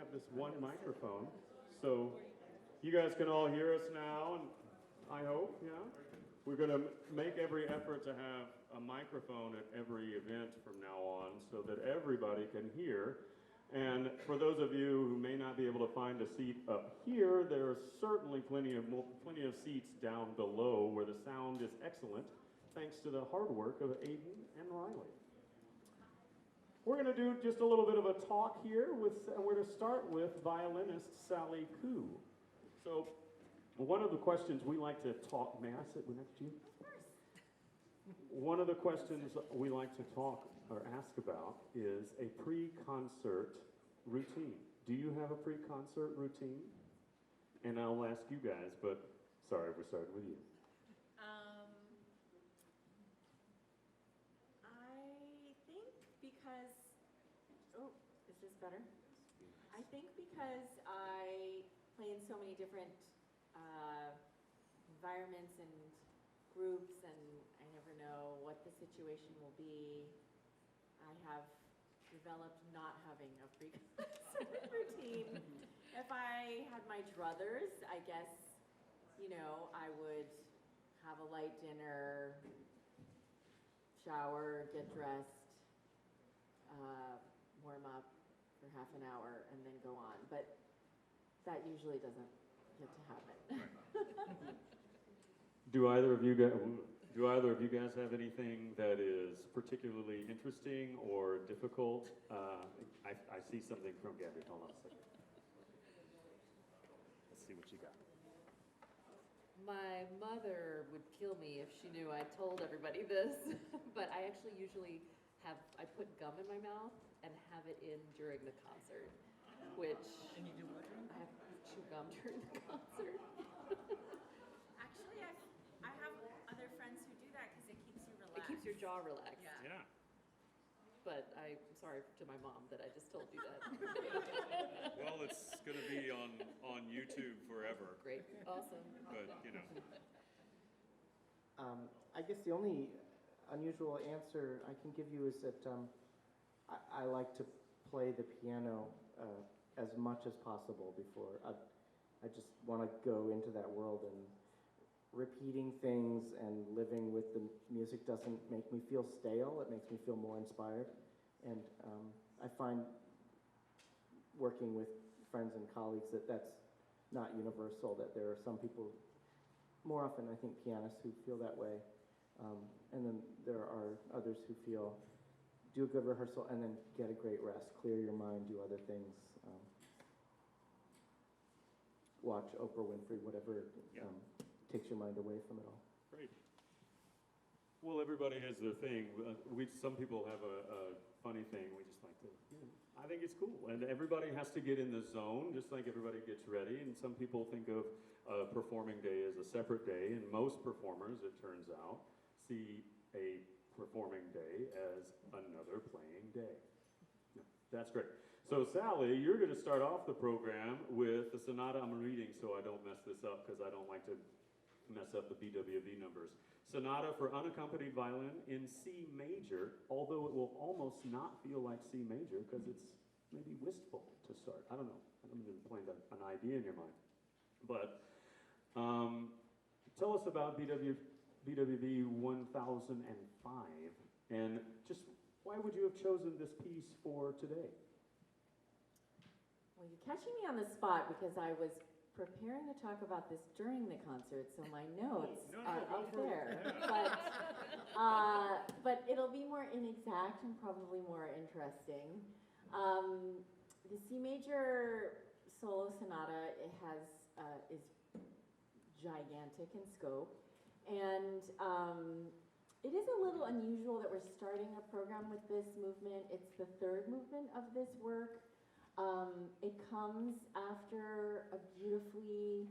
have this one microphone, so you guys can all hear us now, and I hope, yeah. We're going to make every effort to have a microphone at every event from now on so that everybody can hear. And for those of you who may not be able to find a seat up here, there are certainly plenty of seats down below where the sound is excellent, thanks to the hard work of Aiden and Riley. We're going to do just a little bit of a talk here, and we're going to start with violinist Sally Koo. So, one of the questions we like to talk, may I sit next to you? Of course. One of the questions we like to talk or ask about is a pre-concert routine. Do you have a pre-concert routine? And I'll ask you guys, but sorry, we're starting with you. I think because, is this better? I think because I play in so many different environments and groups, and I never know what the situation will be. I have developed not having a pre-concert routine. If I had my druthers, I guess, I would have a light dinner, shower, get dressed, warm up for half an hour, and then go on. But that usually doesn't get to happen. Do either of you guys have anything that is particularly interesting or difficult? I see something from Gabby. Hold on a second. Let's see what you got. My mother would kill me if she knew I told everybody this, but I actually usually I put gum in my mouth and have it in during the concert, which... And you do what? I have to chew gum during the concert. Actually, I have other friends who do that because it keeps you relaxed. It keeps your jaw relaxed. Yeah. But I'm sorry to my mom that I just told you that. Well, it's going to be on YouTube forever. Great. Awesome. But, I guess the only unusual answer I can give you is that I like to play the piano as much as possible before. I just want to go into that world, and repeating things and living with the music doesn't make me feel stale. It makes me feel more inspired. And I find working with friends and colleagues that's not universal, that there are some people, more often I think pianists, who feel that way. And then there are others who feel, do a good rehearsal and then get a great rest, clear your mind, do other things. Watch Oprah Winfrey, whatever takes your mind away from it all. Great. Well, everybody has their thing. Some people have a funny thing. We just like to, I think it's cool. And everybody has to get in the zone, just like everybody gets ready. And some people think of performing day as a separate day. And most performers, it turns out, see a performing day as another playing day. That's great. So Sally, you're going to start off the program with the sonata I'm reading, so I don't mess this up, because I don't like to mess up the BWV numbers. Sonata for unaccompanied violin in C major, although it will almost not feel like C major because it's maybe wistful to start. I don't know. I don't even plant an idea in your mind. But tell us about BWV 1005, and just why would you have chosen this piece for today? Well, you're catching me on the spot because I was preparing to talk about this during the concert, so my notes are up there. But it'll be more inexact and probably more interesting. The C major solo sonata, is gigantic in scope, and it is a little unusual that we're starting a program with this movement. It's the third movement of this work. It comes after a beautifully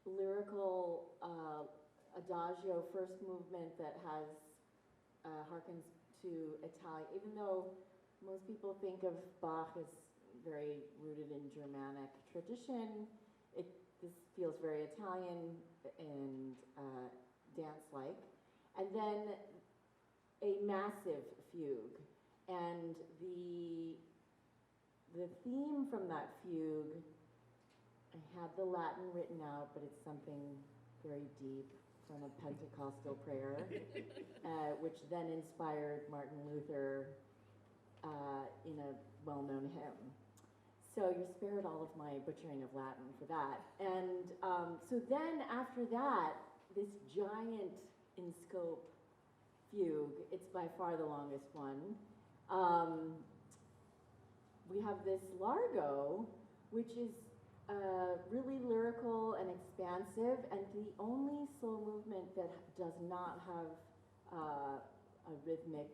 lyrical adagio first movement that has harkens to Italian. Even though most people think of Bach as very rooted in Germanic tradition, this feels very Italian and dance-like. And then a massive fugue, and the the theme from that fugue, I had the Latin written out, but it's something very deep from a Pentecostal prayer, which then inspired Martin Luther in a well-known hymn. So you're spared all of my butchering of Latin for that. And so then after that, this giant in scope fugue, it's by far the longest one. We have this Largo, which is really lyrical and expansive, and the only slow movement that does not have a rhythmic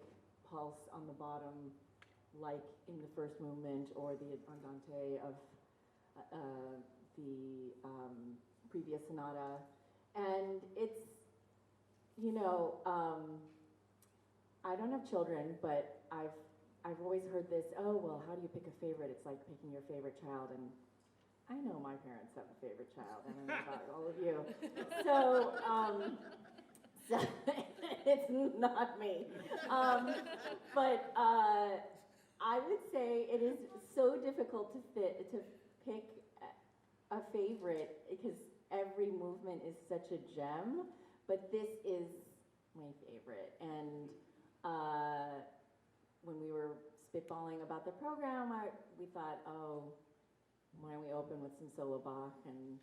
pulse on the bottom, like in the first movement or the andante of the previous sonata. And it's, you know, I don't have children, but I've always heard this, oh, well, how do you pick a favorite? It's like picking your favorite child, and I know my parents have a favorite child, and I know about all of you. So, so it's not me. But I would say it is so difficult to pick a favorite because every movement is such a gem, but this is my favorite. And when we were spitballing about the program, we thought, oh, why don't we open with some solo Bach? And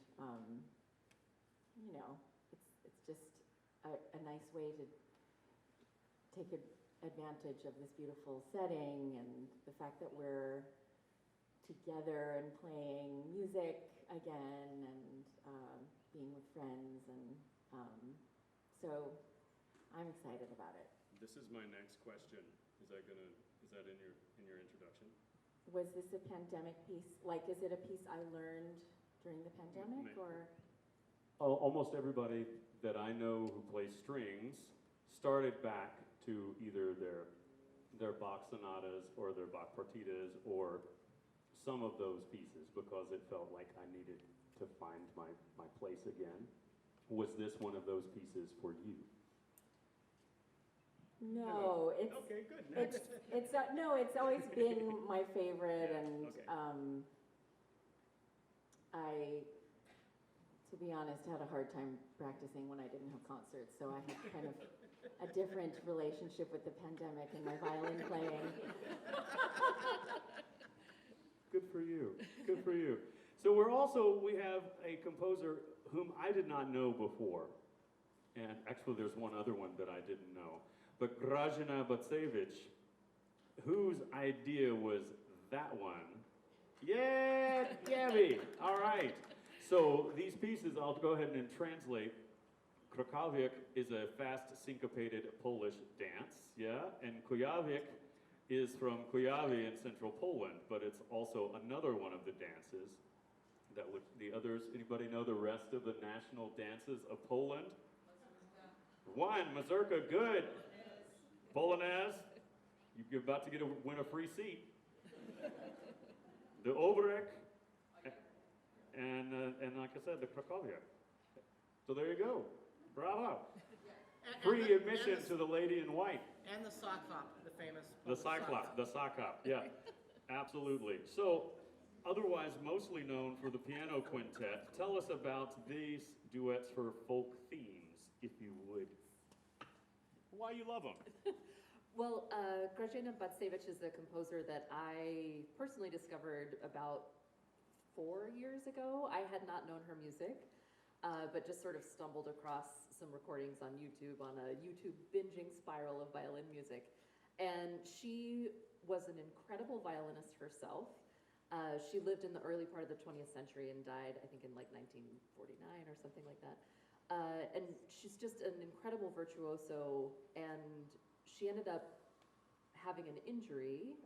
you know, it's just a nice way to take advantage of this beautiful setting and the fact that we're together and playing music again and being with friends, and so I'm excited about it. This is my next question. Is that in your introduction? Was this a pandemic piece? Like, is it a piece I learned during the pandemic, or? Almost everybody that I know who plays strings started back to either their Bach sonatas or their Bach partitas or some of those pieces because it felt like I needed to find my place again. Was this one of those pieces for you? No, it's okay. Good. Next. it's no, it's always been my favorite, and okay. I, to be honest, had a hard time practicing when I didn't have concerts, so I had kind of a different relationship with the pandemic and my violin playing. Good for you. Good for you. So we have a composer whom I did not know before, and actually there's one other one that I didn't know. But Grażyna Bacewicz, whose idea was that one? Yeah, Gabby. All right. So these pieces, I'll go ahead and translate. Krakowiak is a fast syncopated Polish dance, yeah? And Kujawiak is from Kujawi in central Poland, but it's also another one of the dances that would, the others, anybody know the rest of the national dances of Poland? One, mazurka, good. Polonaise, you're about to win a free seat. The Obrek, and like I said, the Krakowiak. So there you go. Bravo. Free admission to the Lady in White. And the sock hop, the famous. The Cyclop, the sock hop, yeah, absolutely. So, otherwise mostly known for the piano quintet, tell us about these duets for folk themes, if you would. Why you love them? Well, Grażyna Bacewicz is the composer that I personally discovered about 4 years ago. I had not known her music, but just sort of stumbled across some recordings on YouTube, on a YouTube binging spiral of violin music. And she was an incredible violinist herself. She lived in the early part of the 20th century and died, I think, in like 1949 or something like that. And she's just an incredible virtuoso, and she ended up having an injury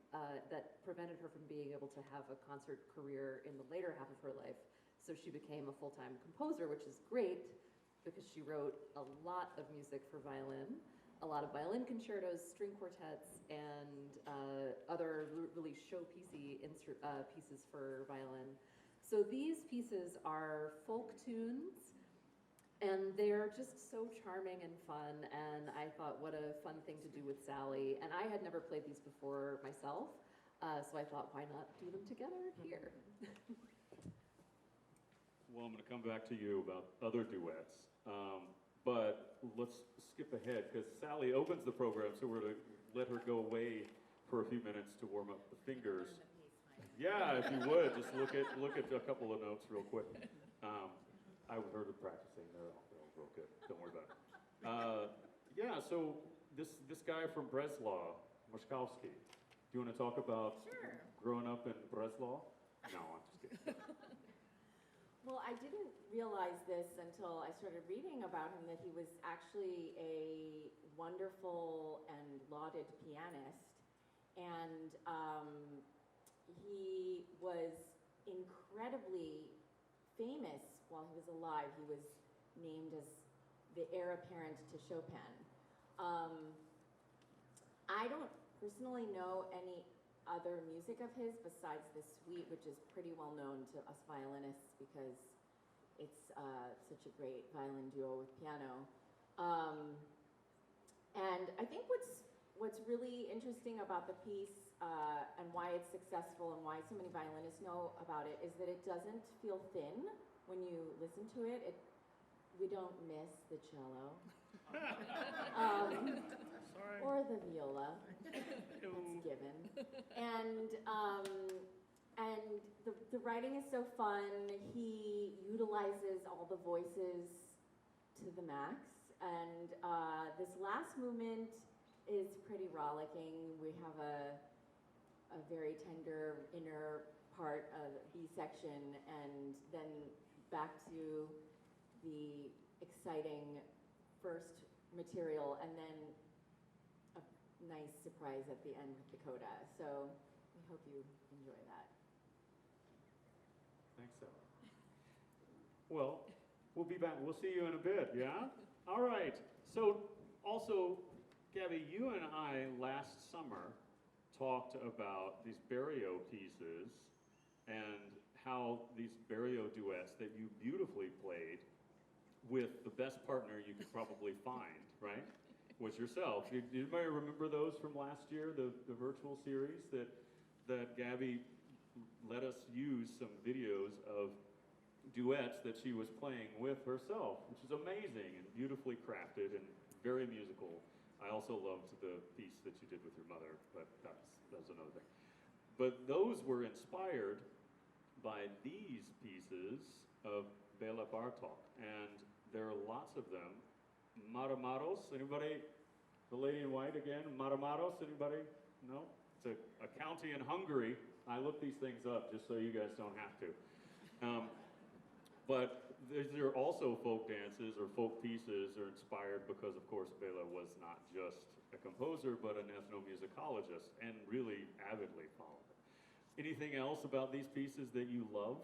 that prevented her from being able to have a concert career in the later half of her life. So she became a full-time composer, which is great because she wrote a lot of music for violin, a lot of violin concertos, string quartets, and other really showpiecey pieces for violin. So these pieces are folk tunes, and they're just so charming and fun, and I thought, what a fun thing to do with Sally. And I had never played these before myself, So I thought, why not do them together here? Well, I'm going to come back to you about other duets, but let's skip ahead because Sally opens the program, so we're going to let her go away for a few minutes to warm up the fingers. Yeah, if you would, just look at a couple of notes real quick. I heard her practicing. They're all real good. Don't worry about it. Yeah, so this guy from Breslau, Moszkowski, do you want to talk about growing up in Breslau? No, I'm just kidding. Well, I didn't realize this until I started reading about him, that he was actually a wonderful and lauded pianist. And he was incredibly famous while he was alive. He was named as the heir apparent to Chopin. I don't personally know any other music of his besides the suite, which is pretty well known to us violinists because it's such a great violin duo with piano. And I think what's really interesting about the piece and why it's successful and why so many violinists know about it is that it doesn't feel thin when you listen to it. We don't miss the cello. Or the viola. That's given. And the writing is so fun. He utilizes all the voices to the max. And this last movement is pretty rollicking. We have a very tender inner part of B section, and then back to the exciting first material, and then a nice surprise at the end with the coda. So we hope you enjoy that. Thanks, Sally. Well, we'll be back. We'll see you in a bit, yeah? All right. So also, Gabby, you and I last summer talked about these Barrio pieces and how these Barrio duets that you beautifully played with the best partner you could probably find, right? Was yourself. Did anybody remember those from last year, the virtual series that Gabby let us use some videos of duets that she was playing with herself, which is amazing and beautifully crafted and very musical. I also loved the piece that you did with your mother, but that was another thing. But those were inspired by these pieces of Bela Bartok, and there are lots of them. Maramaros, anybody? The lady in white again, Maramaros, anybody? No? It's a county in Hungary. I looked these things up just so you guys don't have to. But there are also folk dances or folk pieces are inspired because, of course, Bela was not just a composer, but an ethnomusicologist and really avidly followed it. Anything else about these pieces that you love?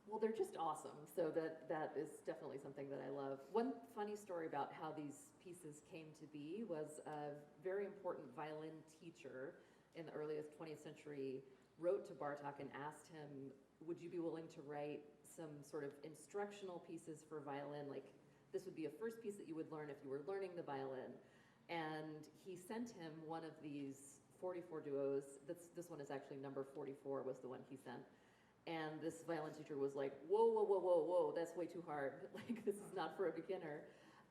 Well, they're just awesome, so that is definitely something that I love. One funny story about how these pieces came to be was a very important violin teacher in the earliest 20th century wrote to Bartok and asked him, would you be willing to write some sort of instructional pieces for violin, like this would be a first piece that you would learn if you were learning the violin. And he sent him one of these 44 duos. This one is actually number 44 was the one he sent. And this violin teacher was like, whoa, whoa, whoa, whoa, whoa, that's way too hard. Like, this is not for a beginner.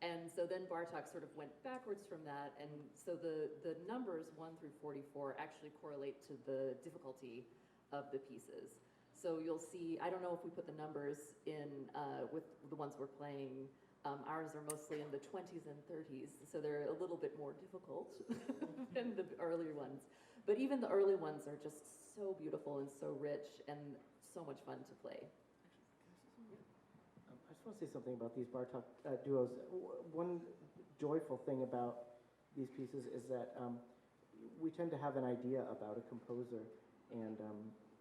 And so then Bartok sort of went backwards from that. And so the numbers 1 through 44 actually correlate to the difficulty of the pieces. So you'll see, I don't know if we put the numbers in with the ones we're playing. Ours are mostly in the 20s and 30s, so they're a little bit more difficult than the earlier ones. But even the early ones are just so beautiful and so rich and so much fun to play. I just want to say something about these Bartok duos. One joyful thing about these pieces is that we tend to have an idea about a composer, and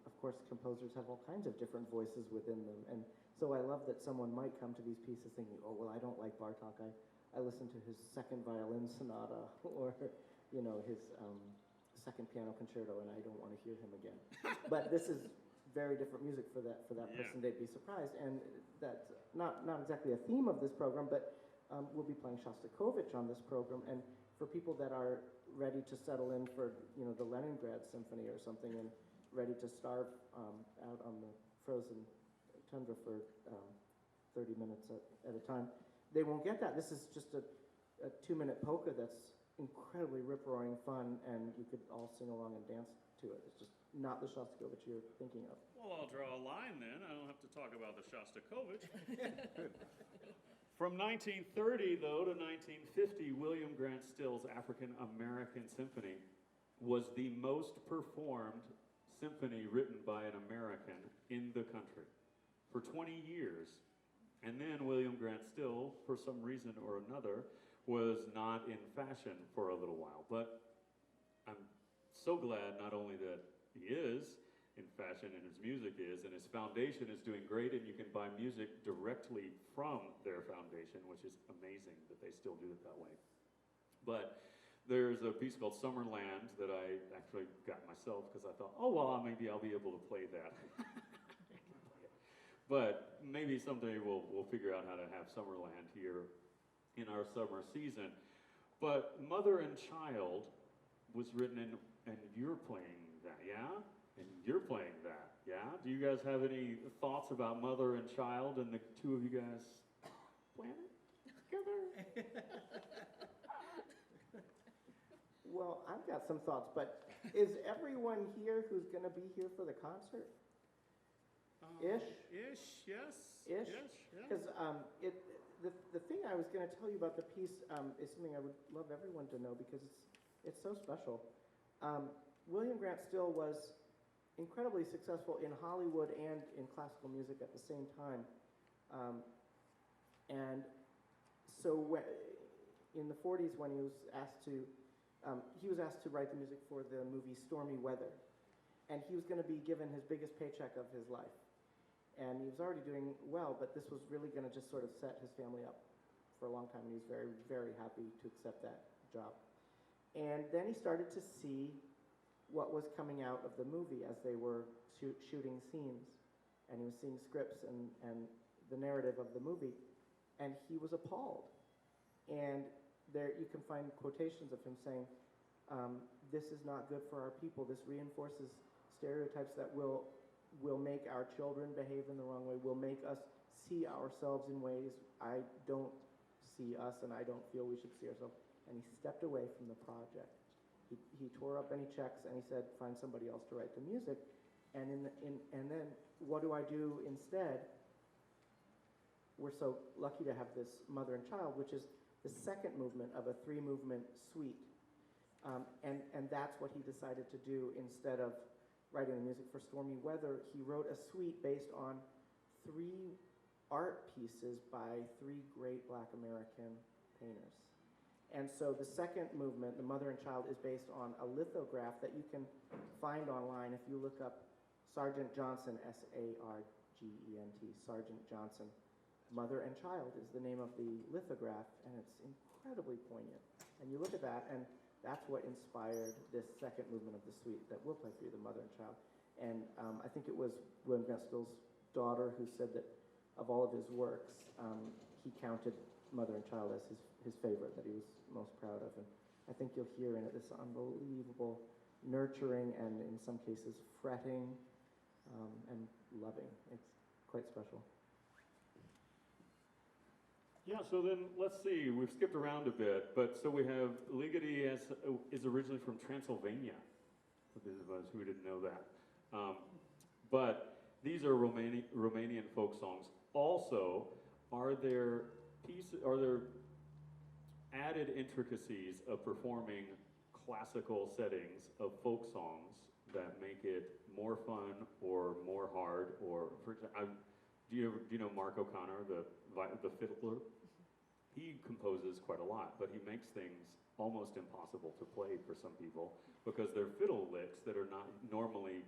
of course composers have all kinds of different voices within them. And so I love that someone might come to these pieces thinking, oh, well, I don't like Bartok. I listened to his second violin sonata or, you know, his second piano concerto, and I don't want to hear him again. But this is very different music for that person. They'd be surprised. And that's not exactly a theme of this program, but we'll be playing Shostakovich on this program. And for people that are ready to settle in for, the Leningrad Symphony or something and ready to starve out on the frozen tundra for 30 minutes at a time, they won't get that. This is just a 2-minute polka that's incredibly rip-roaring fun, and you could all sing along and dance to it. It's just not the Shostakovich you're thinking of. Well, I'll draw a line then. I don't have to talk about the Shostakovich. From 1930, though, to 1950, William Grant Still's African American Symphony was the most performed symphony written by an American in the country for 20 years. And then William Grant Still, for some reason or another, was not in fashion for a little while. But I'm so glad not only that he is in fashion and his music is, and his foundation is doing great, and you can buy music directly from their foundation, which is amazing that they still do it that way. But there's a piece called Summerland that I actually got myself because I thought, oh, well, maybe I'll be able to play that. But maybe someday we'll figure out how to have Summerland here in our summer season. But Mother and Child was written in, and you're playing that, yeah? And you're playing that, yeah? Do you guys have any thoughts about Mother and Child and the two of you guys playing it together? Well, I've got some thoughts, but is everyone here who's going to be here for the concert? Ish? Ish, yes. Ish? Yes, yeah. Because the thing I was going to tell you about the piece is something I would love everyone to know because it's so special. William Grant Still was incredibly successful in Hollywood and in classical music at the same time. And so in the 40s when he was asked to write the music for the movie Stormy Weather. And he was going to be given his biggest paycheck of his life. And he was already doing well, but this was really going to just sort of set his family up for a long time. And he was very, very happy to accept that job. And then he started to see what was coming out of the movie as they were shooting scenes. And he was seeing scripts and the narrative of the movie. And he was appalled. And there you can find quotations of him saying, this is not good for our people. This reinforces stereotypes that will make our children behave in the wrong way, will make us see ourselves in ways I don't see us and I don't feel we should see ourselves. And he stepped away from the project. He tore up any checks and he said, find somebody else to write the music. And then what do I do instead? We're so lucky to have this Mother and Child, which is the second movement of a 3-movement suite. And that's what he decided to do instead of writing the music for Stormy Weather. He wrote a suite based on 3 art pieces by 3 great Black American painters. And so the second movement, the Mother and Child, is based on a lithograph that you can find online if you look up Sargent Johnson, S-A-R-G-E-N-T, Sargent Johnson. Mother and Child is the name of the lithograph, and it's incredibly poignant. And you look at that, and that's what inspired this second movement of the suite that we'll play for you, the Mother and Child. And I think it was William Grant Still's daughter who said that of all of his works, he counted Mother and Child as his favorite, that he was most proud of. And I think you'll hear in it this unbelievable nurturing and, in some cases, fretting and loving. It's quite special. Yeah, so then let's see. We've skipped around a bit, but so we have Ligeti is originally from Transylvania. For those of us who didn't know that, but these are Romanian folk songs. Also, are there added intricacies of performing classical settings of folk songs that make it more fun or more hard? Or for example, do you know Mark O'Connor, the fiddler? He composes quite a lot, but he makes things almost impossible to play for some people because they're fiddle licks that are not normally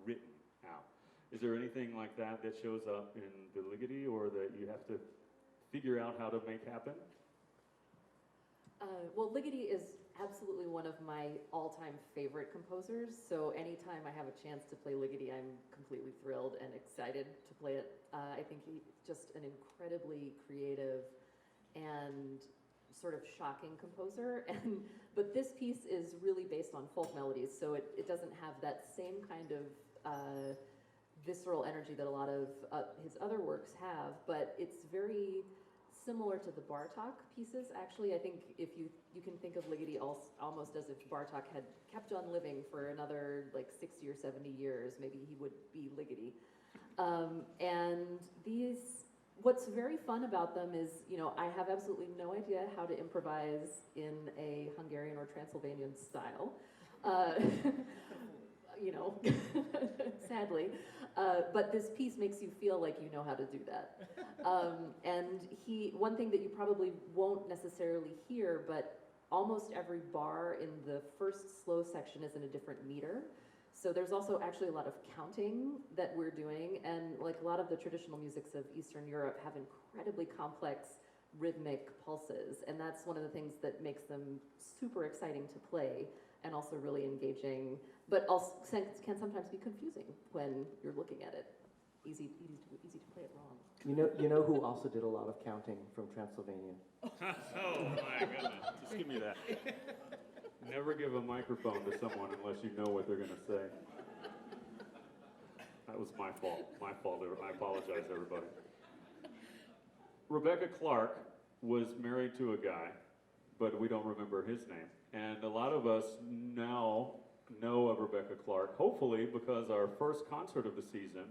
written out. Is there anything like that shows up in the Ligeti, or that you have to figure out how to make happen? Well, Ligeti is absolutely one of my all-time favorite composers, so anytime I have a chance to play Ligeti, I'm completely thrilled and excited to play it. I think he's just an incredibly creative and sort of shocking composer, but this piece is really based on folk melodies, so it doesn't have that same kind of visceral energy that a lot of his other works have, but it's very similar to the Bartók pieces. Actually, I think if you can think of Ligeti almost as if Bartók had kept on living for another like 60 or 70 years, maybe he would be Ligeti. And what's very fun about them is, I have absolutely no idea how to improvise in a Hungarian or Transylvanian style. Sadly. But this piece makes you feel like you know how to do that. And one thing that you probably won't necessarily hear, but almost every bar in the first slow section is in a different meter. So there's also actually a lot of counting that we're doing, and like a lot of the traditional musics of Eastern Europe have incredibly complex rhythmic pulses, and that's one of the things that makes them super exciting to play and also really engaging, but also can sometimes be confusing when you're looking at it. Easy to play it wrong. You know who also did a lot of counting from Transylvania? Oh my goodness, just give me that. Never give a microphone to someone unless you know what they're going to say. That was my fault. My fault. I apologize, everybody. Rebecca Clark was married to a guy, but we don't remember his name. And a lot of us now know of Rebecca Clark, hopefully because our first concert of the season,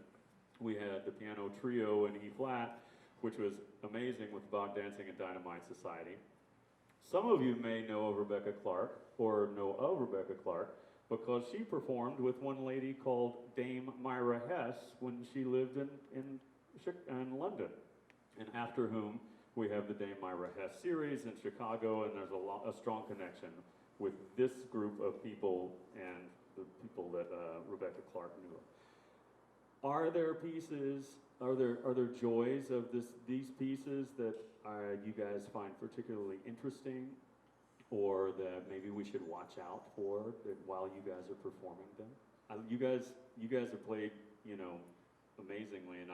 we had the piano trio in E-flat, which was amazing with Bach Dancing and Dynamite Society. Some of you may know of Rebecca Clark, or know of Rebecca Clark, because she performed with one lady called Dame Myra Hess when she lived in London, and after whom we have the Dame Myra Hess series in Chicago, and there's a strong connection with this group of people and the people that Rebecca Clark knew of. Are there pieces, are there joys of these pieces that you guys find particularly interesting, or that maybe we should watch out for while you guys are performing them? You guys have played, amazingly, and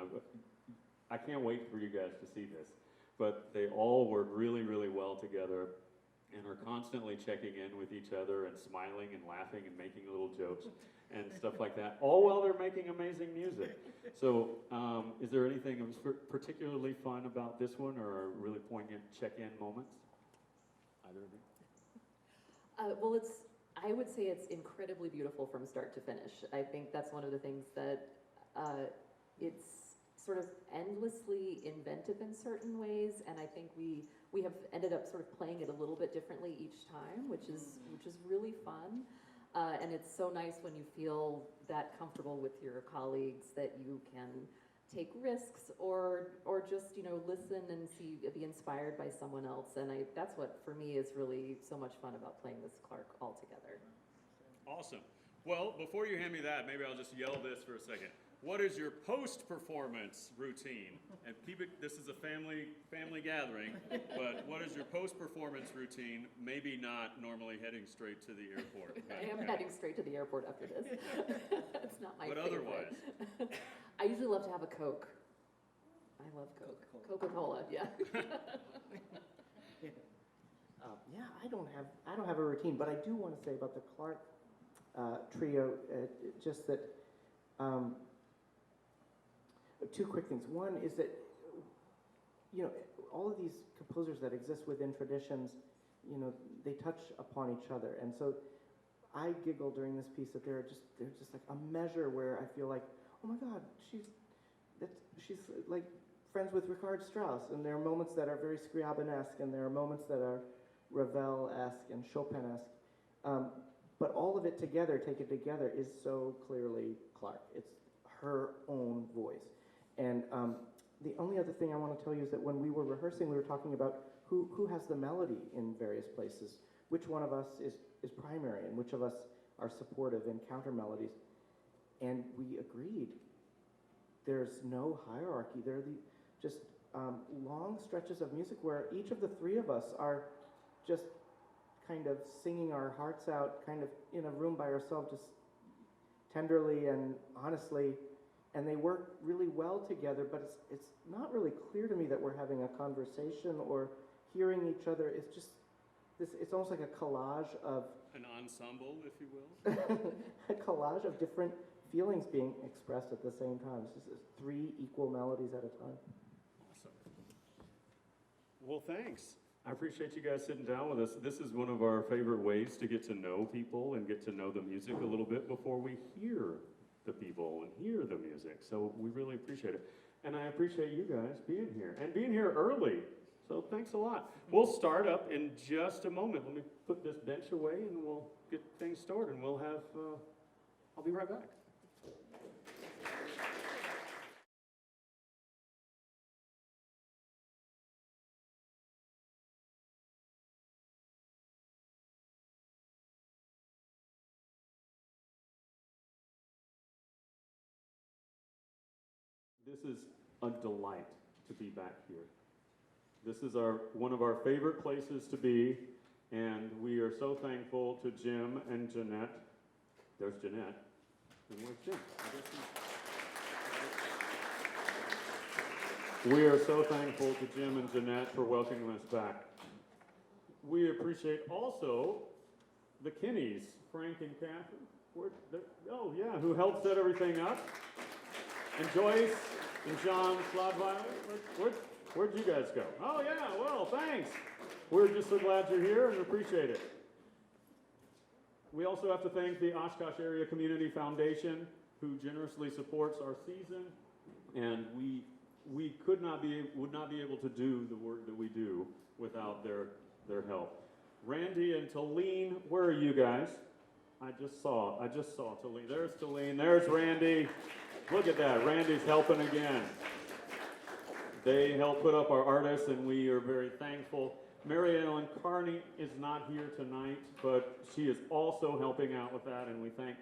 I can't wait for you guys to see this. But they all work really, really well together and are constantly checking in with each other and smiling and laughing and making little jokes and stuff like that, all while they're making amazing music. So is there anything that was particularly fun about this one, or really poignant check-in moments? Either of you? Well, I would say it's incredibly beautiful from start to finish. I think that's one of the things that it's sort of endlessly inventive in certain ways, and I think we have ended up sort of playing it a little bit differently each time, which is really fun. And it's so nice when you feel that comfortable with your colleagues that you can take risks or just listen and be inspired by someone else. And that's what for me is really so much fun about playing this Clark all together. Awesome. Well, before you hand me that, maybe I'll just yell this for a second. What is your post-performance routine? And keep it, this is a family gathering, but what is your post-performance routine? Maybe not normally heading straight to the airport. I am heading straight to the airport after this. It's not my But favorite. otherwise? I usually love to have a Coke. I love Coke. Coca-Cola, yeah. Yeah, I don't have a routine, but I do want to say about the Clark trio, just that. Two quick things. One is that, all of these composers that exist within traditions, they touch upon each other. And so I giggle during this piece that they're just like a measure where I feel like, oh my God, she's like friends with Richard Strauss. And there are moments that are very Scriabin-esque, and there are moments that are Ravel-esque and Chopin-esque. But all of it together, taken together, is so clearly Clark. It's her own voice. And the only other thing I want to tell you is that when we were rehearsing, we were talking about who has the melody in various places, which one of us is primary, and which of us are supportive and counter melodies. And we agreed. There's no hierarchy. There are just long stretches of music where each of the three of us are just kind of singing our hearts out, kind of in a room by ourselves, just tenderly and honestly, and they work really well together, but it's not really clear to me that we're having a conversation or hearing each other is just this. It's almost like a collage of An ensemble, if you will. a collage of different feelings being expressed at the same time. It's just 3 equal melodies at a time. Awesome. Well, thanks. I appreciate you guys sitting down with us. This is one of our favorite ways to get to know people and get to know the music a little bit before we hear the people and hear the music. So we really appreciate it. And I appreciate you guys being here and being here early. So thanks a lot. We'll start up in just a moment. Let me put this bench away and we'll get things started. And we'll have, I'll be right back. This is a delight to be back here. This is one of our favorite places to be, and we are so thankful to Jim and Jeanette. There's Jeanette. And where's Jim? We are so thankful to Jim and Jeanette for welcoming us back. We appreciate also the Kinneys, Frank and Catherine. Oh yeah, who helped set everything up. And Joyce and John Slodweiler. Where'd you guys go? Oh yeah, well, thanks. We're just so glad you're here and appreciate it. We also have to thank the Oshkosh Area Community Foundation, who generously supports our season, and we would not be able to do the work that we do without their help. Randy and Talene, where are you guys? I just saw Talene. There's Talene. There's Randy. Look at that. Randy's helping again. They help put up our artists, and we are very thankful. Mary Ellen Carney is not here tonight, but she is also helping out with that, and we thank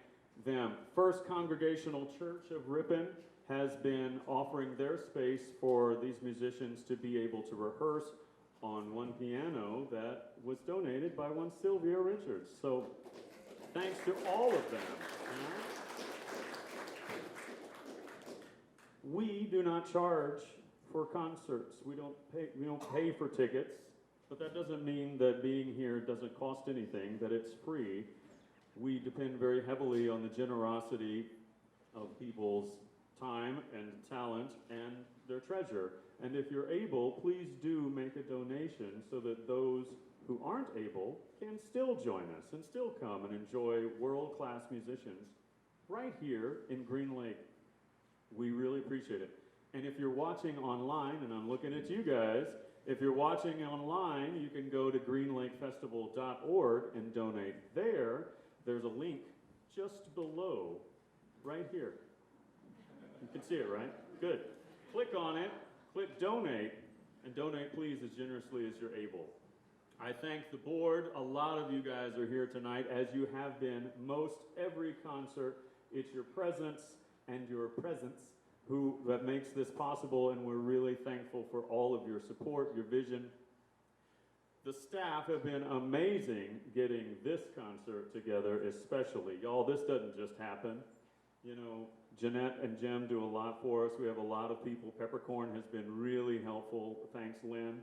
them. First Congregational Church of Ripon has been offering their space for these musicians to be able to rehearse on one piano that was donated by one Sylvia Richards. So thanks to all of them. We do not charge for concerts. We don't pay for tickets, but that doesn't mean that being here doesn't cost anything, that it's free. We depend very heavily on the generosity of people's time and talent and their treasure. And if you're able, please do make a donation so that those who aren't able can still join us and still come and enjoy world-class musicians right here in Green Lake. We really appreciate it. And if you're watching online, and I'm looking at you guys, if you're watching online, you can go to greenlakefestival.org and donate there. There's a link just below, right here. You can see it, right? Good. Click on it, click donate, and donate please as generously as you're able. I thank the board. A lot of you guys are here tonight, as you have been most every concert. It's your presence and your presence that makes this possible, and we're really thankful for all of your support, your vision. The staff have been amazing getting this concert together, especially. Y'all, this doesn't just happen. You know, Jeanette and Jim do a lot for us. We have a lot of people. Peppercorn has been really helpful. Thanks, Lynn.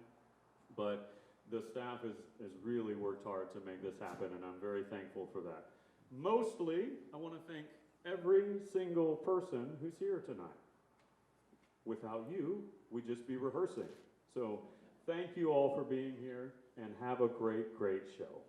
But the staff has really worked hard to make this happen, and I'm very thankful for that. Mostly, I want to thank every single person who's here tonight. Without you, we'd just be rehearsing. So thank you all for being here, and have a great, great show.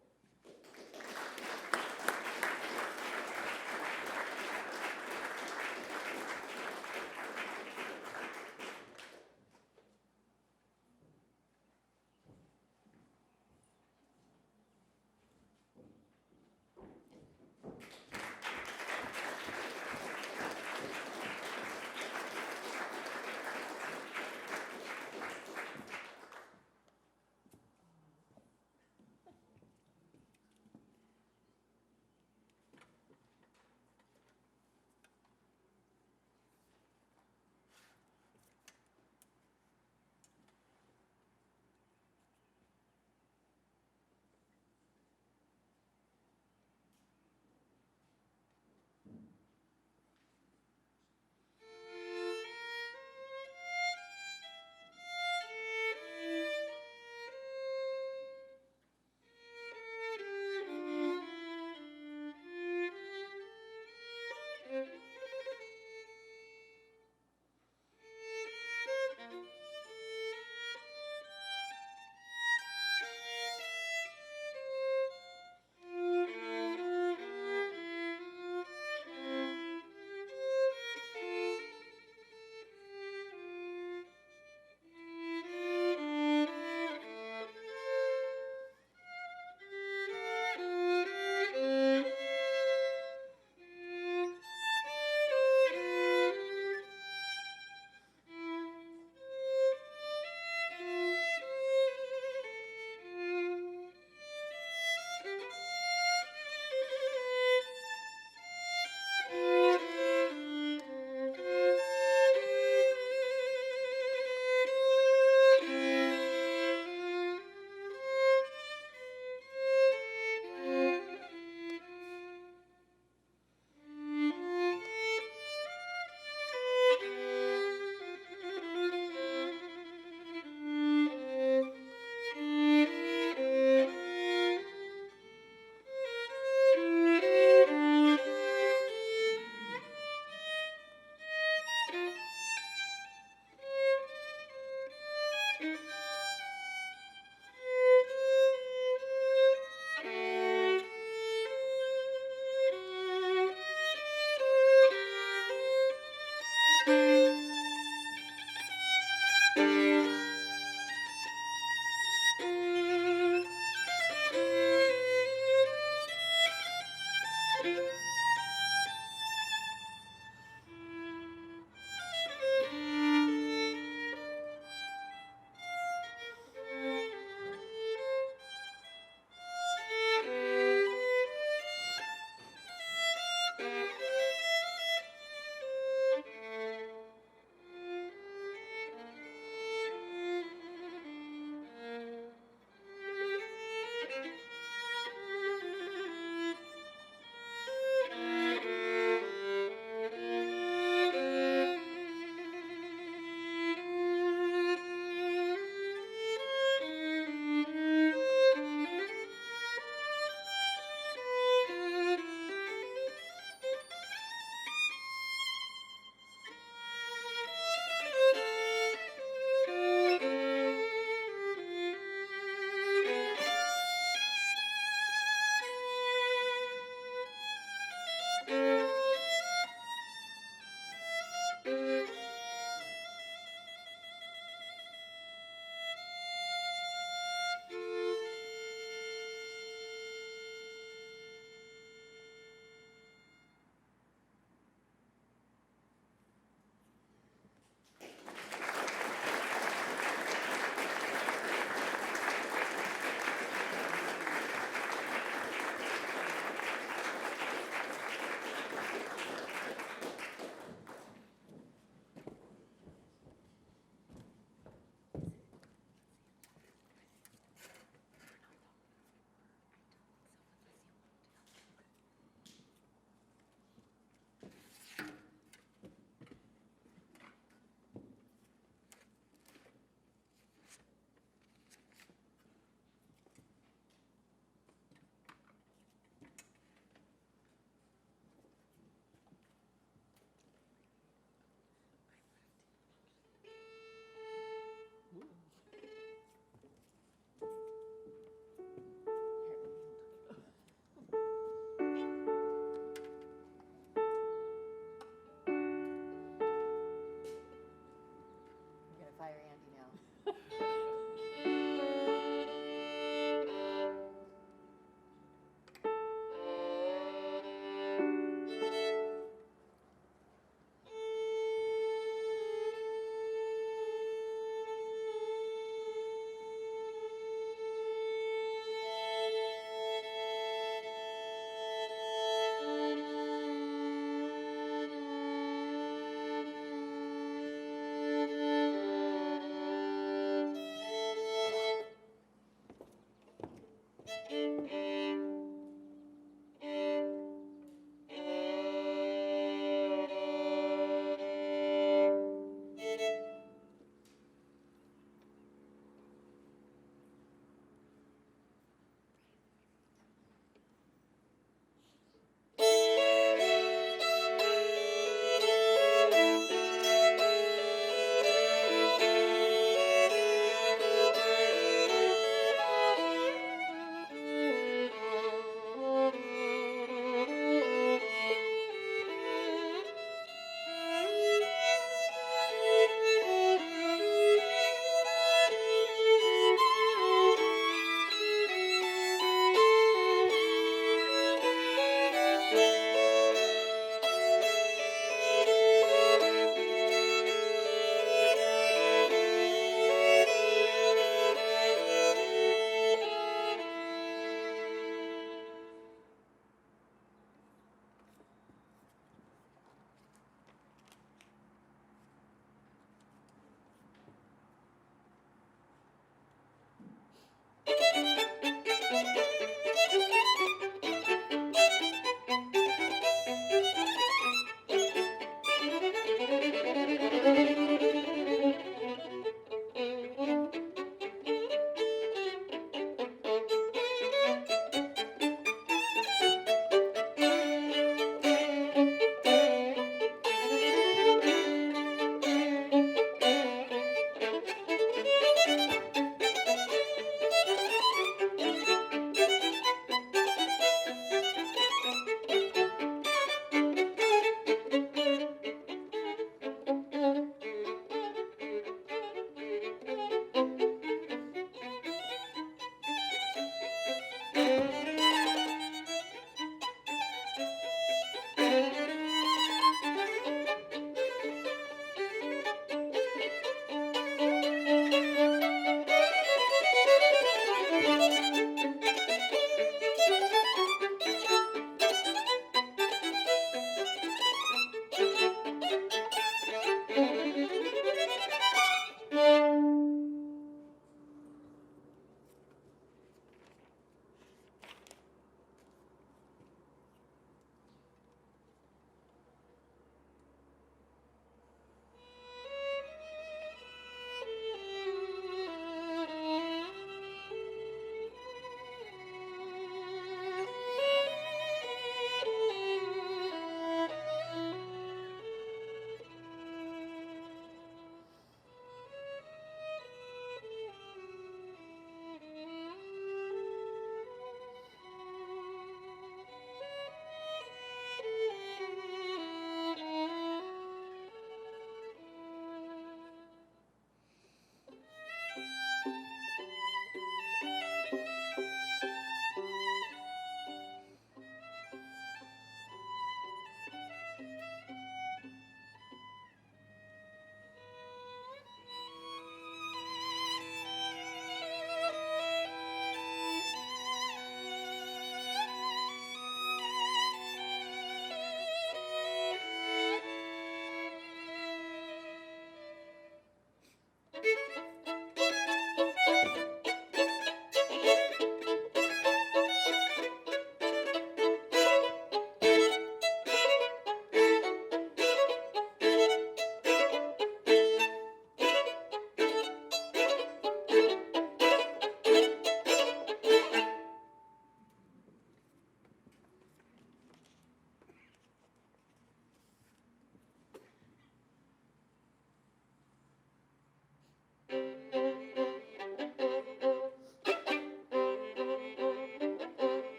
hire Andy now.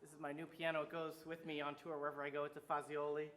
This is my new piano. It goes with me on tour wherever I go. It's a Fazioli.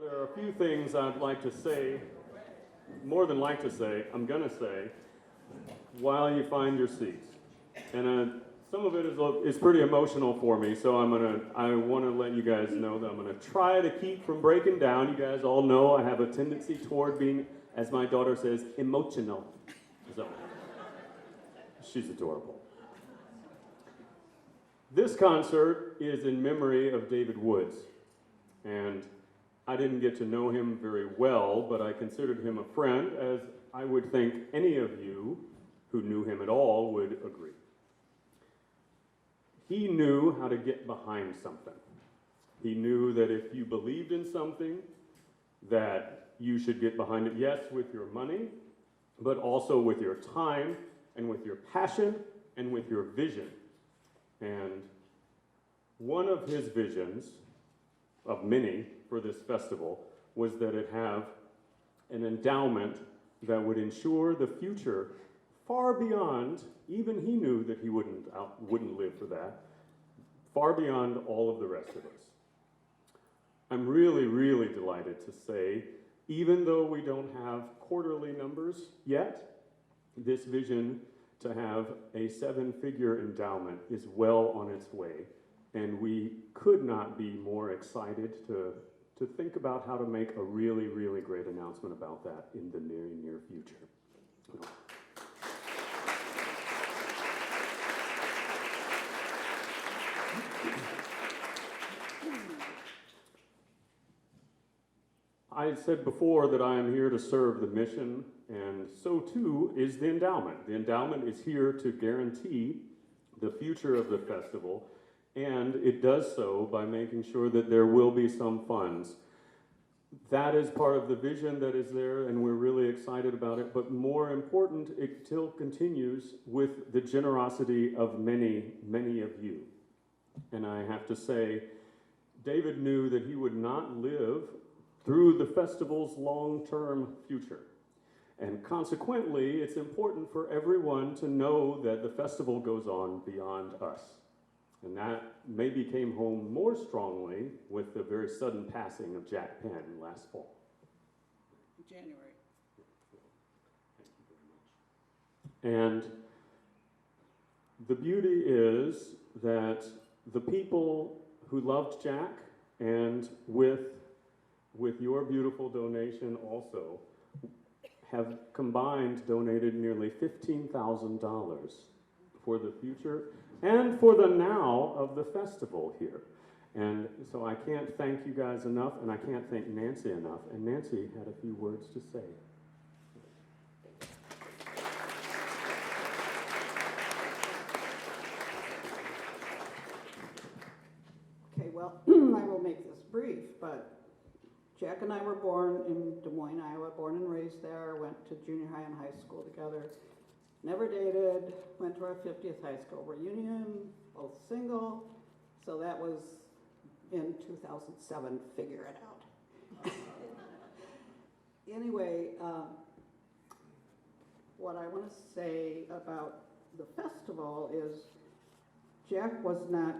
There are a few things I'd like to say, more than like to say, I'm going to say, while you find your seats. And some of it is pretty emotional for me, so I want to let you guys know that I'm going to try to keep from breaking down. You guys all know I have a tendency toward being, as my daughter says, emotional. So, she's adorable. This concert is in memory of David Woods, and I didn't get to know him very well, but I considered him a friend, as I would think any of you who knew him at all would agree. He knew how to get behind something. He knew that if you believed in something, that you should get behind it, yes, with your money, but also with your time, and with your passion, and with your vision. And one of his visions, of many for this festival, was that it have an endowment that would ensure the future far beyond, even he knew that he wouldn't live for that, far beyond all of the rest of us. I'm really, really delighted to say, even though we don't have quarterly numbers yet, this vision to have a 7-figure endowment is well on its way, and we could not be more excited to think about how to make a really, really great announcement about that in the near future. I said before that I am here to serve the mission, and so too is the endowment. The endowment is here to guarantee the future of the festival, and it does so by making sure that there will be some funds. That is part of the vision that is there, and we're really excited about it, but more important, it still continues with the generosity of many, many of you. And I have to say, David knew that he would not live through the festival's long-term future. And consequently, it's important for everyone to know that the festival goes on beyond us. And that maybe came home more strongly with the very sudden passing of Jack Penn last fall. January. And the beauty is that the people who loved Jack, and with your beautiful donation also, have combined donated nearly $15,000 for the future and for the now of the festival here. And so I can't thank you guys enough, and I can't thank Nancy enough. And Nancy had a few words to say. Okay, well, I will make this brief, but Jack and I were born in Des Moines, Iowa, born and raised there, went to junior high and high school together, never dated, went to our 50th high school reunion, both single, so that was in 2007, figure it out. Anyway, what I want to say about the festival is Jack was not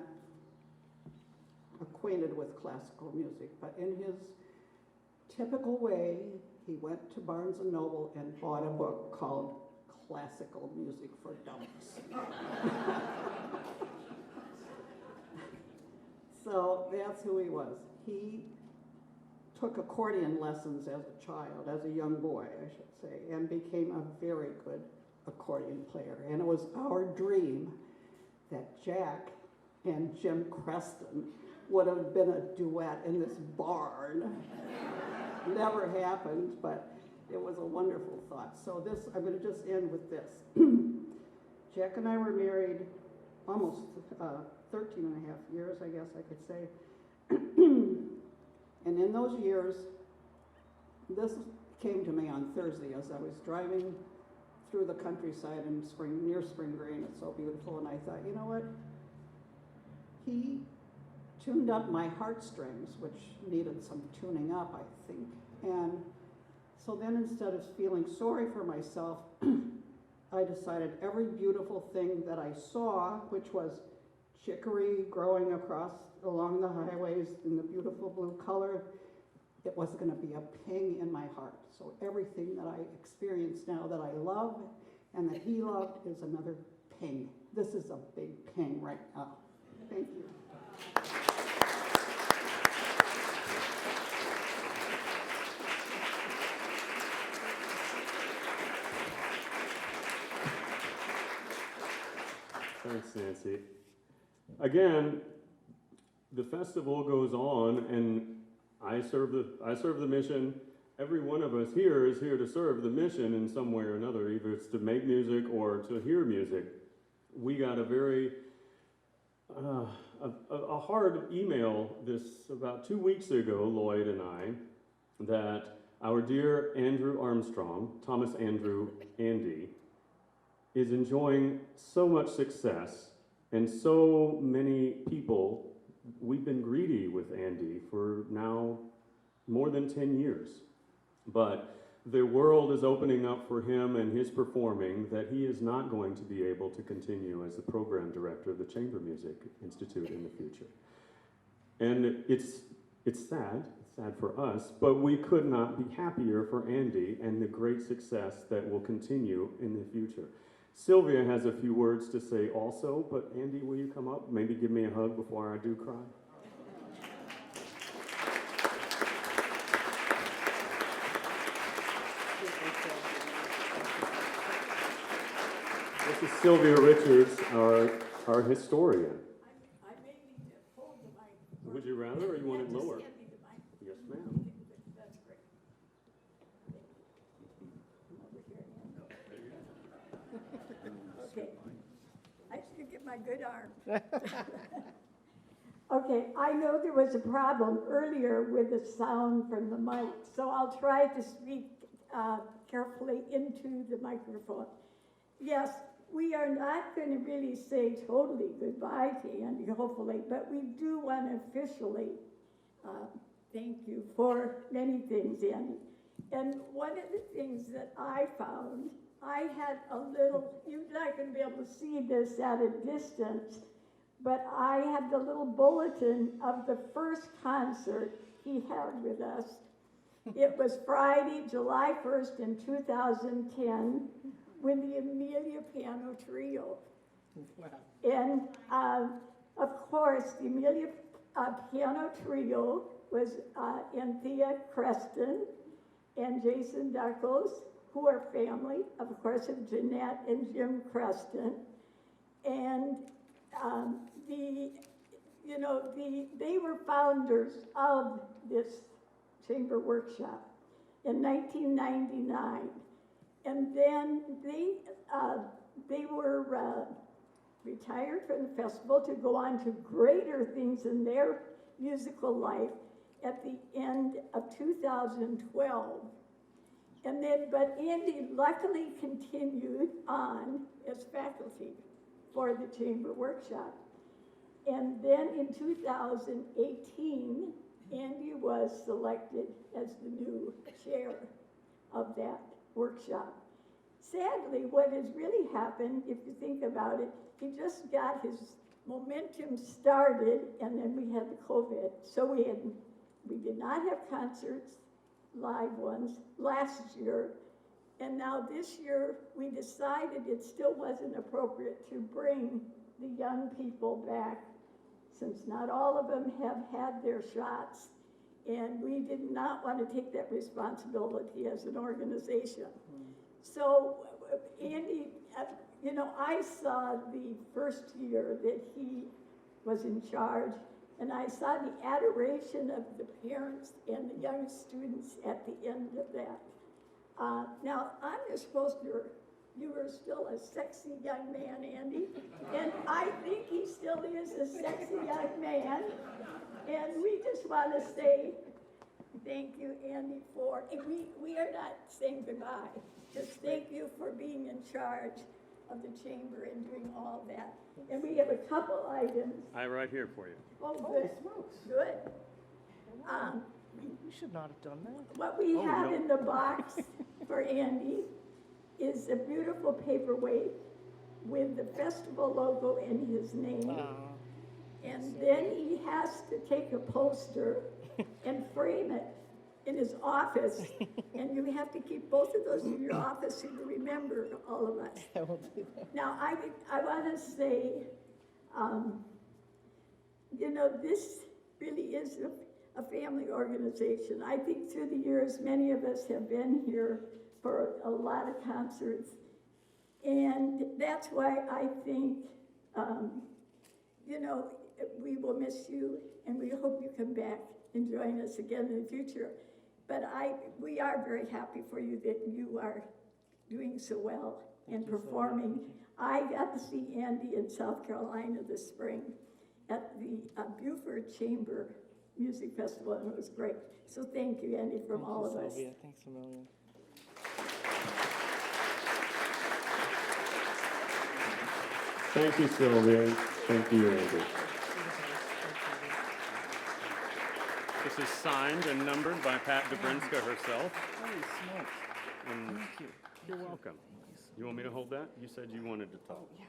acquainted with classical music, but in his typical way, he went to Barnes & Noble and bought a book called Classical Music for Dummies. So that's who he was. He took accordion lessons as a child, as a young boy, I should say, and became a very good accordion player. And it was our dream that Jack and Jim Creston would have been a duet in this barn. Never happened, but it was a wonderful thought. So this, I'm going to just end with this. Jack and I were married almost 13 and a half years, I guess I could say. And in those years, this came to me on Thursday as I was driving through the countryside in near Spring Green. It's so beautiful, and I thought, you know what? He tuned up my heartstrings, which needed some tuning up, I think. And so then instead of feeling sorry for myself, I decided every beautiful thing that I saw, which was chicory growing along the highways in the beautiful blue color, it was going to be a ping in my heart. So everything that I experience now that I love and that he loved is another ping. This is a big ping right now. Thank you. Thanks, Nancy. Again, the festival goes on, and I serve the mission. Every one of us here is here to serve the mission in some way or another, either it's to make music or to hear music. We got a very a hard email this about 2 weeks ago, Lloyd and I, that our dear Andrew Armstrong, Thomas Andrew Andy, is enjoying so much success, and so many people. We've been greedy with Andy for now more than 10 years, but the world is opening up for him and his performing that he is not going to be able to continue as the program director of the Chamber Music Institute in the future. And it's sad for us, but we could not be happier for Andy and the great success that will continue in the future. Sylvia has a few words to say also, but Andy, will you come up? Maybe give me a hug before I do cry. This is Sylvia Richards, our historian. I may need to hold the mic. Would you rather, or you want it Just lower? hand me the mic. Yes, ma'am. That's great. Over here. Okay. I should get my good arm. Okay, I know there was a problem earlier with the sound from the mic, so I'll try to speak carefully into the microphone. Yes, we are not going to really say totally goodbye to Andy, hopefully, but we do want to officially thank you for many things, Andy. And one of the things that I found, I had a little, you're not going to be able to see this at a distance, but I had the little bulletin of the first concert he had with us. It was Friday, July 1st in 2010, with the Amelia Piano Trio. Wow. And of course, the Amelia Piano Trio was Anthea Creston and Jason Duckles, who are family, of course, of Jeanette and Jim Creston. And they were founders of this chamber workshop in 1999. And then they were retired from the festival to go on to greater things in their musical life at the end of 2012. And then, but Andy luckily continued on as faculty for the chamber workshop. And then in 2018, Andy was selected as the new chair of that workshop. Sadly, what has really happened, if you think about it, he just got his momentum started, and then we had the COVID. So we did not have concerts, live ones, last year. And now this year, we decided it still wasn't appropriate to bring the young people back, since not all of them have had their shots. And we did not want to take that responsibility as an organization. So Andy, I saw the first year that he was in charge, and I saw the adoration of the parents and the young students at the end of that. Now, I'm just supposed to, you were still a sexy young man, Andy, and I think he still is a sexy young man. And we just want to say thank you, Andy, for, and we are not saying goodbye. Just thank you for being in charge of the chamber and doing all that. And we have a couple items. I'm right here for you. Oh, good. Good. You should not have done that. What we have in the box for Andy is a beautiful paperweight with the festival logo in his name. And then he has to take a poster and frame it in his office, and you have to keep both of those in your office so you remember all of us. I will do that. Now, I want to say, you know, this really is a family organization. I think through the years, many of us have been here for a lot of concerts. And that's why I think, you know, we will miss you, and we hope you come back and join us again in the future. But we are very happy for you that you are doing so well and performing. I got to see Andy in South Carolina this spring at the Beaufort Chamber Music Festival, and it was great. So thank you, Andy, from all of us. Sylvia. Thanks a million. Thank you, Sylvia. Thank you, Andy. This is signed and numbered by Pat Dobrinska herself. Holy smokes. And Thank you. you're welcome. You want me to hold that? You said you wanted to talk. Yeah.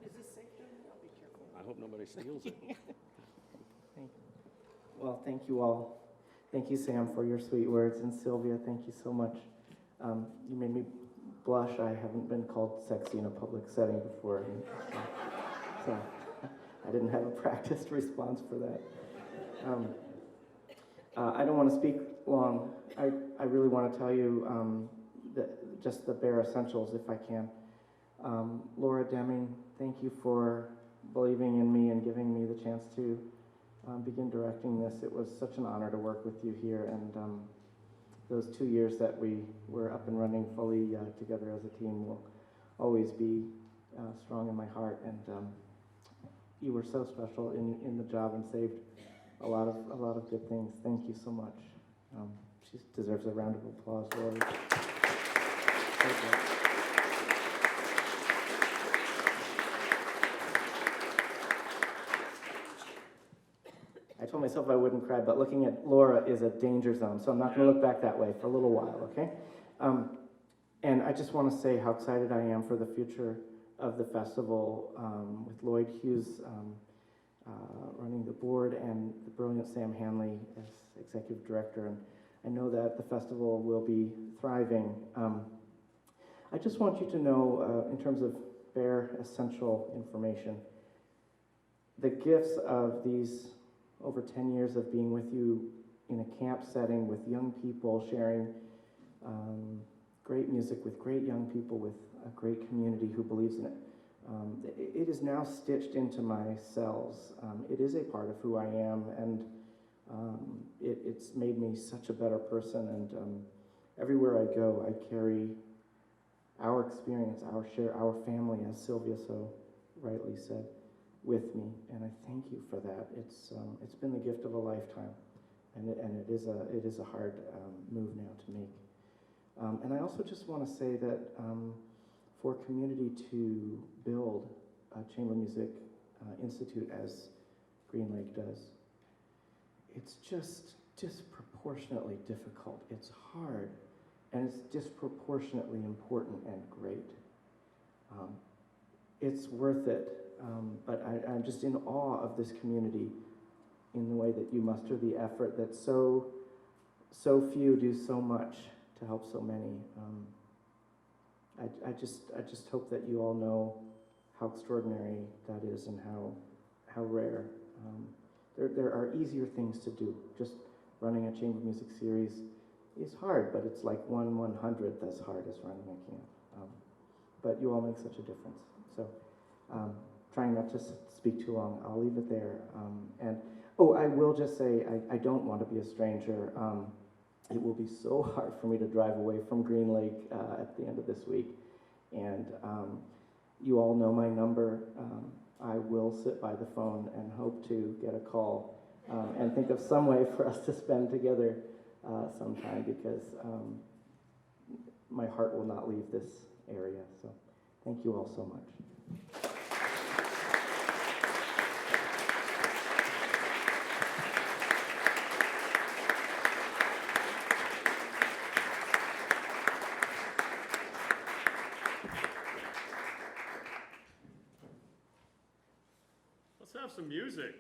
Is this safe? I'll be careful. I hope nobody steals it. Thank you. Well, thank you all. Thank you, Sam, for your sweet words. And Sylvia, thank you so much. You made me blush. I haven't been called sexy in a public setting before. So I didn't have a practiced response for that. I don't want to speak long. I really want to tell you just the bare essentials, if I can. Laura Deming, thank you for believing in me and giving me the chance to begin directing this. It was such an honor to work with you here, and those 2 years that we were up and running fully together as a team will always be strong in my heart. And you were so special in the job and saved a lot of good things. Thank you so much. She deserves a round of applause, Laura. I told myself I wouldn't cry, but looking at Laura is a danger zone, so I'm not going to look back that way for a little while, okay? And I just want to say how excited I am for the future of the festival with Lloyd Hughes running the board and the brilliant Sam Hanley as executive director. And I know that the festival will be thriving. I just want you to know, in terms of bare, essential information, the gifts of these over 10 years of being with you in a camp setting with young people, sharing great music with great young people, with a great community who believes in it. It is now stitched into my cells. It is a part of who I am, and it's made me such a better person. And everywhere I go, I carry our experience, our family, as Sylvia so rightly said, with me, and I thank you for that. It's been the gift of a lifetime, and it is a hard move now to make. And I also just want to say that for community to build a chamber music institute as Green Lake does, it's just disproportionately difficult. It's hard, and it's disproportionately important and great. It's worth it. But I'm just in awe of this community in the way that you muster the effort that so few do so much to help so many. I just hope that you all know how extraordinary that is and how rare. There are easier things to do. Just running a chamber music series is hard, but it's like 1/100th as hard as running a camp. But you all make such a difference. So. Trying not to speak too long, I'll leave it there. I will just say, I don't want to be a stranger. It will be so hard for me to drive away from Green Lake at the end of this week. And you all know my number. I will sit by the phone and hope to get a call and think of some way for us to spend together sometime, because my heart will not leave this area. So thank you all so much. Let's have some music.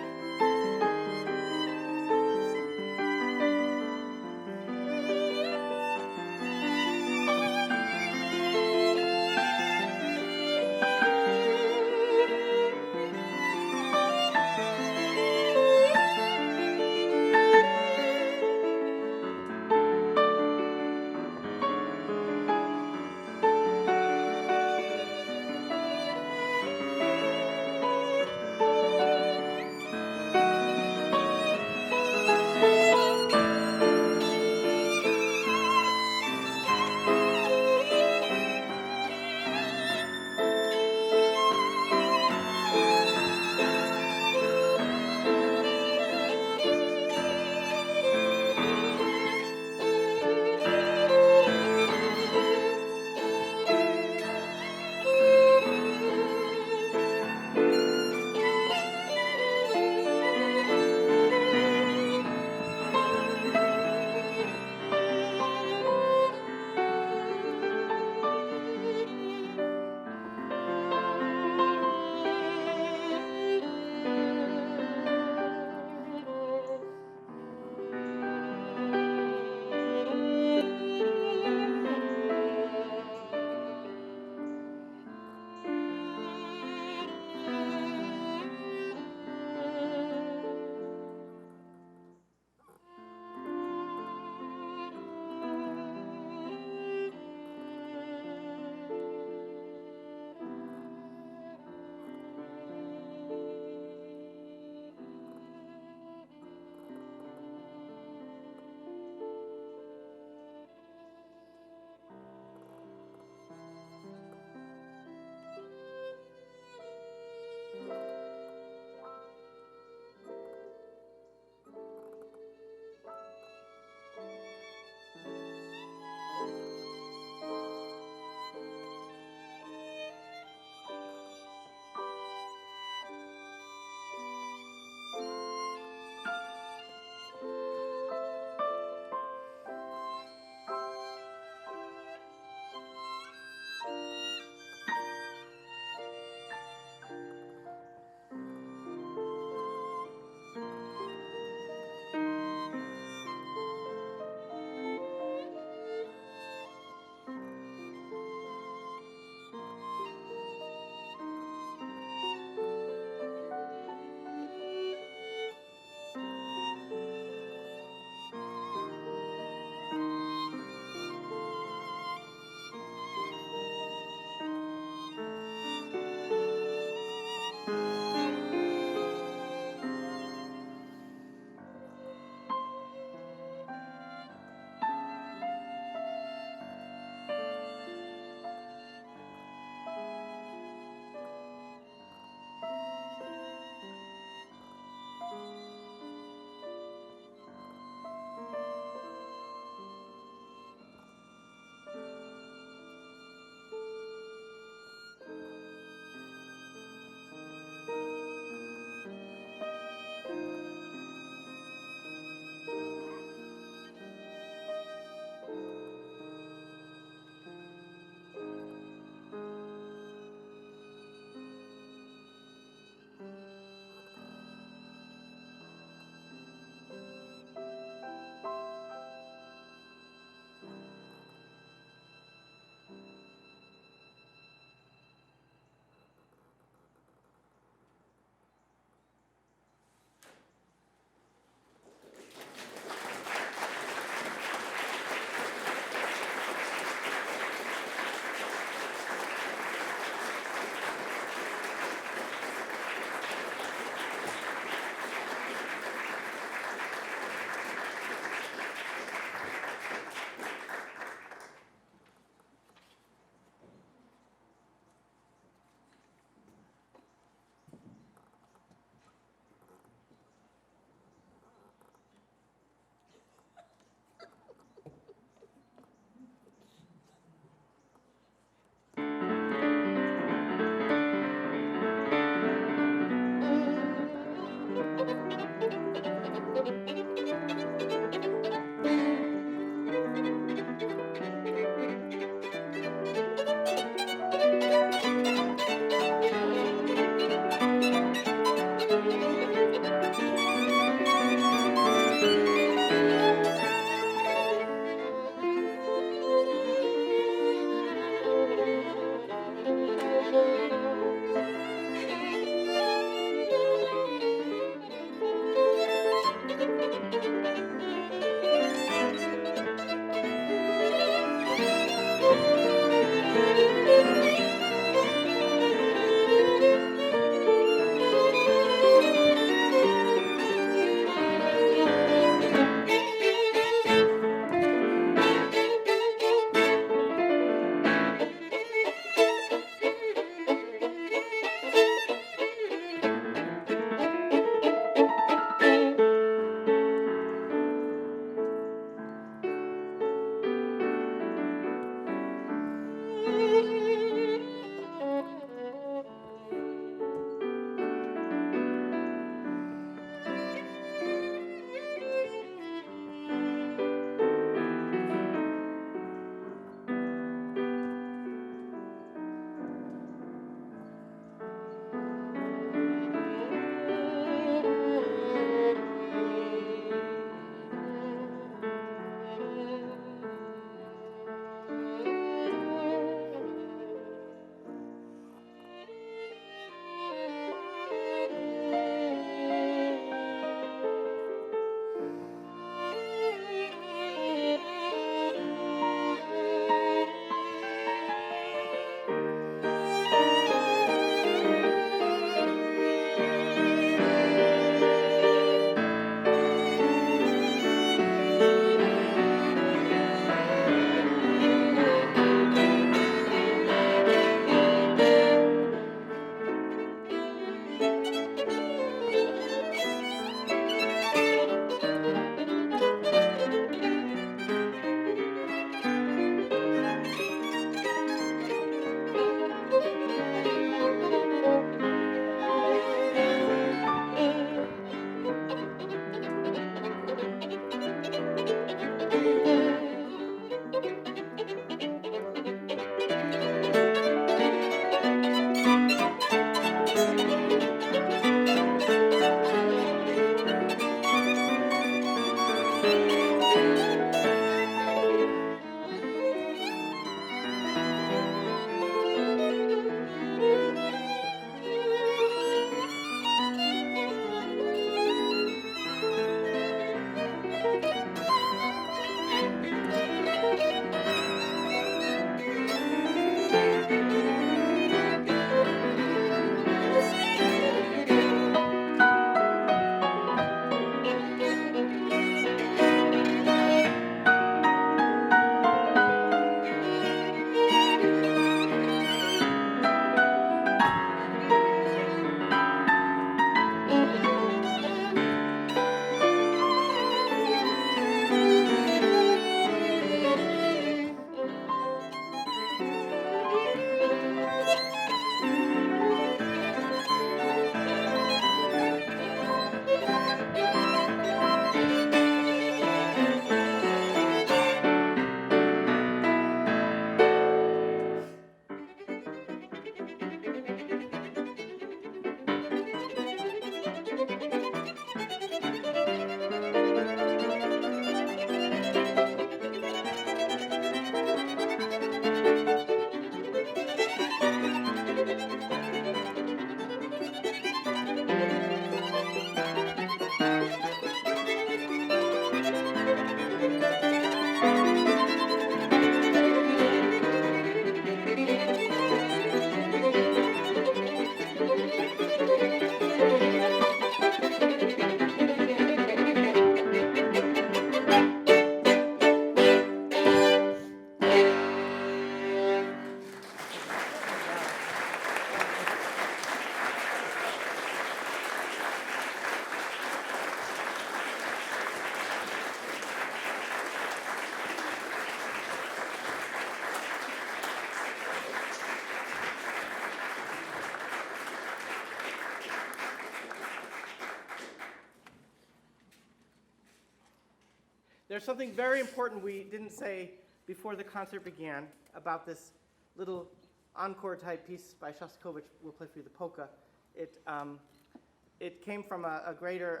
There's something very important we didn't say before the concert began about this little encore type piece by Shostakovich. We'll play for you the polka. It came from a greater,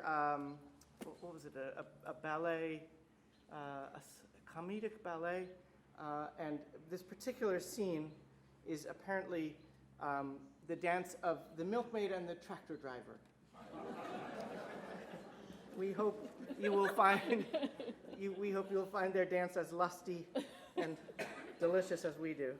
what was it, a ballet, a comedic ballet, and this particular scene is apparently the dance of the milkmaid and the tractor driver. We hope you will find we hope you'll find their dance as lusty and delicious as we do.